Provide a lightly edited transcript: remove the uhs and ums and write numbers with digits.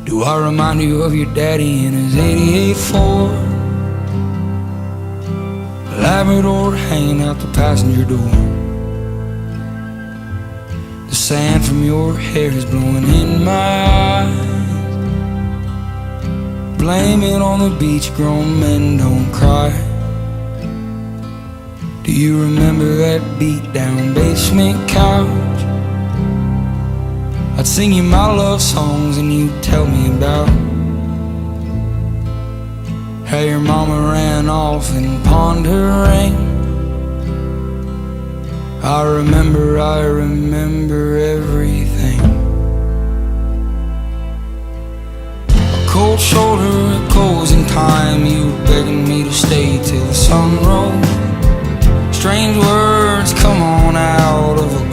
Do I remind you of your daddy in his 88 Ford? Labrador hanging out the passenger door. The sand from your hair is blowing in my eyes. Blame it on the beach, grown men don't cry. Do you remember that beat down basement couch? I'd sing you my love songs and you'd tell me about how your mama ran off and pawned her ring. I remember everything. A cold shoulder, a closing time. You were begging me to stay till the sun rose. Strange words come on out of a